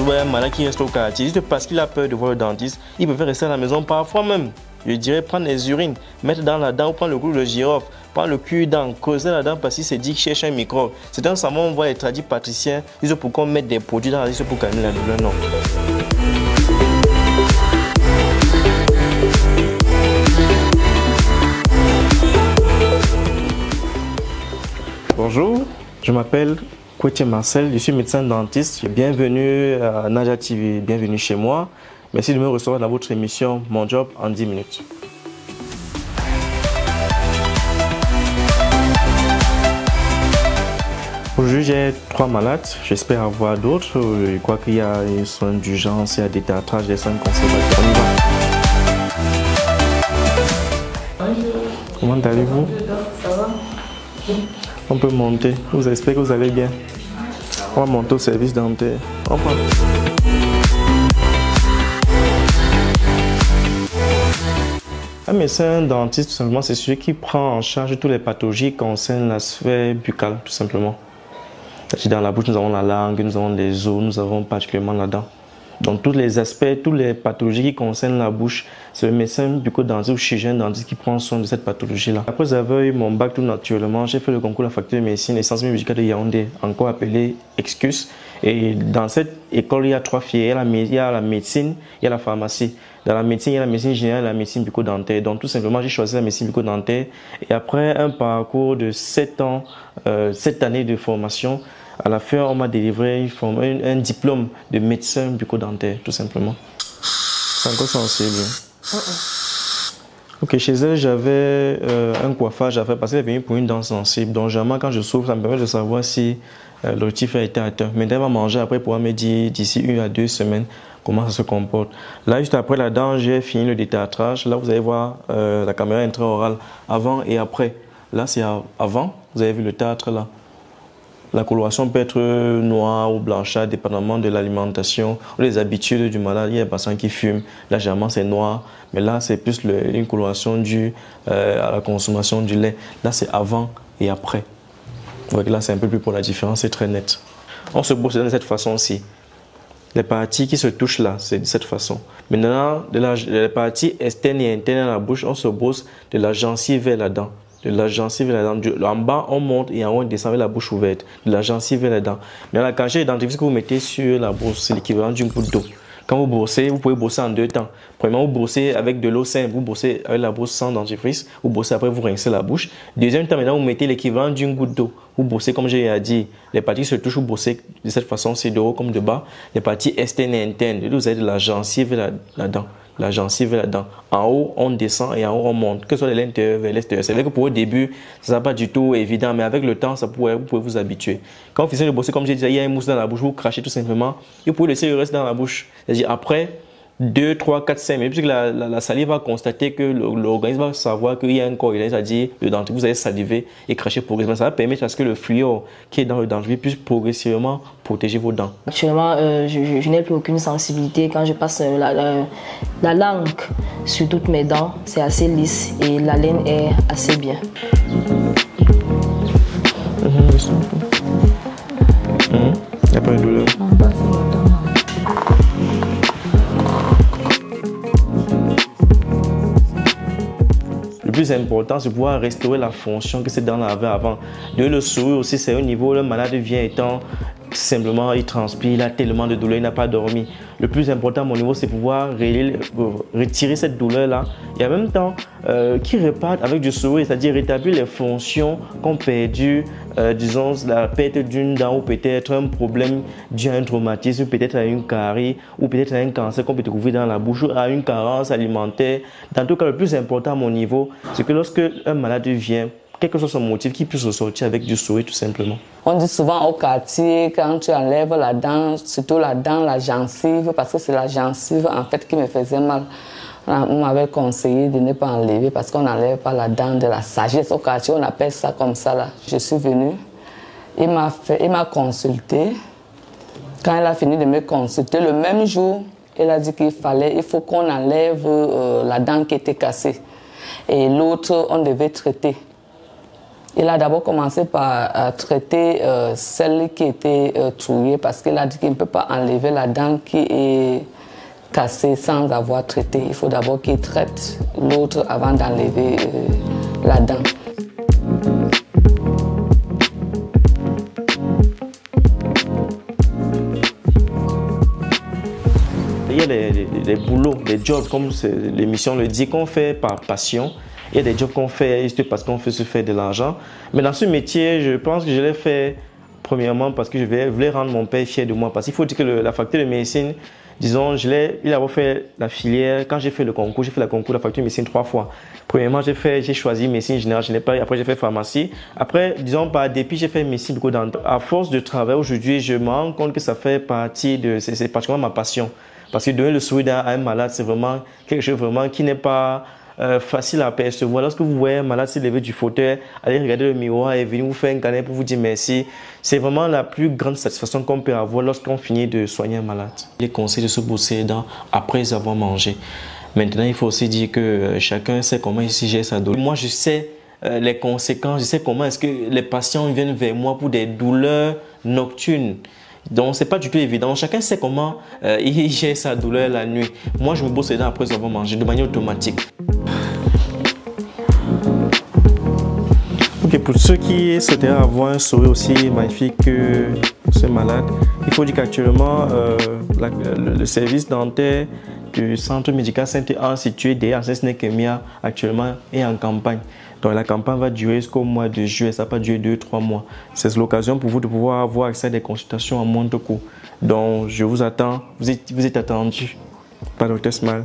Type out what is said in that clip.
retrouve un malade qui reste au quartier, juste parce qu'il a peur de voir le dentiste, il préfère rester à la maison parfois même. Je dirais prendre les urines, mettre dans la dent ou prendre le clou de girofle, prendre le cure-dent, creuser la dent parce qu'il s'est dit qu'il cherche un microbe. C'est un savant, on voit les tradis patriciens, ils disent pourquoi mettre des produits dans la liste pour calmer la douleur, non. Bonjour, je m'appelle Kouetier Marcel, je suis médecin dentiste. Bienvenue à Naja TV, bienvenue chez moi. Merci de me recevoir dans votre émission Mon Job en 10 minutes. Aujourd'hui, j'ai 3 malades. J'espère avoir d'autres. Je crois qu'il y a des soins d'urgence, il y a des théâtrages, des soins conservateurs. On y va. Bonjour. Comment allez-vous? Ça va? On peut monter. Je vous espère que vous allez bien. On va monter au service dentaire. On prend. Un médecin dentiste, tout simplement, c'est celui qui prend en charge toutes les pathologies qui concernent la sphère buccale, tout simplement. Dans la bouche, nous avons la langue, nous avons les os, nous avons particulièrement la dent. Donc, tous les aspects, toutes les pathologies qui concernent la bouche, c'est le médecin bucco-dentiste ou chirurgien dentiste qui prend soin de cette pathologie-là. Après avoir eu mon bac tout naturellement, j'ai fait le concours de la faculté de médecine et sciences médicales de Yaoundé, encore appelé EXCUS. Et dans cette école, il y a 3 filières. Il y a la médecine, il y a la pharmacie. Dans la médecine, il y a la médecine générale et la médecine bucco-dentaire. Donc, tout simplement, j'ai choisi la médecine bucco-dentaire. Et après un parcours de 7 ans, 7 années de formation, à la fin, on m'a délivré un diplôme de médecin bucco-dentaire, tout simplement. C'est encore sensible. Ok, chez elle, j'avais un coiffage à faire parce qu'elle est venue pour une dent sensible. Donc, généralement, quand je souffre, ça me permet de savoir si l'objectif a été atteint. Maintenant, elle va manger après pour me dire d'ici 1 à 2 semaines comment ça se comporte. Là, juste après la dent, j'ai fini le détartrage. Là, vous allez voir la caméra intra-orale avant et après. Là, c'est avant. Vous avez vu le théâtre là. La coloration peut être noire ou blanchâtre, dépendamment de l'alimentation ou des habitudes du malade. Il y a des patients qui fument. Là, généralement, c'est noir. Mais là, c'est plus une coloration due à la consommation du lait. Là, c'est avant et après. Donc là, c'est un peu plus pour la différence, c'est très net. On se brosse de cette façon-ci. Les parties qui se touchent là, c'est de cette façon. Maintenant, les parties externes et internes à la bouche, on se brosse de la gencive vers la dent. De la gencive vers la dent. En bas, on monte et en haut, on descend avec la bouche ouverte. De la gencive vers la dent. Mais la cachette dentifrice que vous mettez sur la brosse, c'est l'équivalent d'une goutte d'eau. Quand vous brossez, vous pouvez brosser en 2 temps. Premièrement, vous brossez avec de l'eau simple, vous brossez avec la brosse sans dentifrice, vous brossez après, vous rincez la bouche. Deuxième temps, maintenant, vous mettez l'équivalent d'une goutte d'eau. Vous brossez, comme j'ai dit, les parties se touchent, vous brossez de cette façon, c'est de haut comme de bas. Les parties externes et internes, vous avez de la gencive vers la dent. La gencive vers la dent. En haut, on descend et en haut, on monte. Que ce soit de l'intérieur vers l'extérieur. C'est vrai que pour le début, ça ne sera pas du tout évident, mais avec le temps, vous pouvez vous habituer. Quand vous finissez de bosser, comme j'ai dit, il y a une mousse dans la bouche, vous crachez tout simplement. Et vous pouvez laisser le reste dans la bouche. C'est-à-dire après 2, 3, 4, 5 minutes, puisque la salive va constater que l'organisme va savoir qu'il y a un corrélation, c'est-à-dire le dentifrice, vous allez saliver et cracher progressivement. Ça va permettre à ce que le fluor qui est dans le dentifrice puisse progressivement protéger vos dents. Actuellement, je n'ai plus aucune sensibilité. Quand je passe la langue sur toutes mes dents, c'est assez lisse et la laine est assez bien. Il n'y a pas de douleur. Le plus important, c'est pouvoir restaurer la fonction que ces dents avaient avant. De le sourire aussi, c'est au niveau où le malade vient étant simplement, il transpire, il a tellement de douleur, il n'a pas dormi. Le plus important à mon niveau, c'est pouvoir retirer cette douleur-là et en même temps, qui reparte avec du sourire, c'est-à-dire rétablir les fonctions qu'ont perdu, disons, la perte d'une dent ou peut-être un problème dû à un traumatisme, peut-être à une carie ou peut-être à un cancer qu'on peut trouver dans la bouche ou à une carence alimentaire. Dans tout cas, le plus important à mon niveau, c'est que lorsque un malade vient, quel que soit son motif, qu'il puisse ressortir avec du sourire tout simplement. On dit souvent au quartier, quand tu enlèves la dent, surtout la dent, la gencive, parce que c'est la gencive en fait qui me faisait mal. On m'avait conseillé de ne pas enlever parce qu'on n'enlève pas la dent de la sagesse. Au quartier, on appelle ça comme ça là. Je suis venue, il m'a consulté. Quand elle a fini de me consulter, le même jour, elle a dit il faut qu'on enlève la dent qui était cassée. Et l'autre, on devait traiter. Il a d'abord commencé par traiter celle qui était trouillée parce qu'il a dit qu'il ne peut pas enlever la dent qui est cassée sans avoir traité. Il faut d'abord qu'il traite l'autre avant d'enlever la dent. Il y a des boulots, des jobs, comme l'émission le dit, qu'on fait par passion. Il y a des jobs qu'on fait juste parce qu'on veut se faire de l'argent. Mais dans ce métier, je pense que je l'ai fait premièrement parce que je voulais rendre mon père fier de moi. Parce qu'il faut dire que la faculté de médecine, disons, il a fait la filière. Quand j'ai fait le concours, j'ai fait la concours de la faculté de médecine 3 fois. Premièrement, j'ai choisi médecine générale, je n'ai pas. Après, j'ai fait pharmacie. Après, disons, par dépit, j'ai fait médecine bucco-dentaire. À force de travail aujourd'hui, je me rends compte que ça fait partie c'est particulièrement ma passion. Parce que donner le sourire à un malade, c'est vraiment quelque chose vraiment qui n'est pas facile à percevoir. Lorsque vous voyez un malade se lever du fauteuil, aller regarder le miroir et venir vous faire un câlin pour vous dire merci, c'est vraiment la plus grande satisfaction qu'on peut avoir lorsqu'on finit de soigner un malade. Les conseils de se brosser les dents après avoir mangé. Maintenant, il faut aussi dire que chacun sait comment il gère sa douleur. Moi, je sais les conséquences, je sais comment est-ce que les patients viennent vers moi pour des douleurs nocturnes. Donc, c'est pas du tout évident. Chacun sait comment il gère sa douleur la nuit. Moi, je me brosse les dents après avoir mangé de manière automatique. Ok, pour ceux qui souhaiteraient avoir un sourire aussi magnifique que ce malade, il faut dire qu'actuellement, le service dentaire du centre médical Saint-Anne situé derrière Saint-Nékemia actuellement est en campagne. Donc la campagne va durer jusqu'au mois de juillet, ça va pas durer 2-3 mois. C'est l'occasion pour vous de pouvoir avoir accès à des consultations en moindre coût. Donc je vous attends, vous êtes attendus par Dr Smile.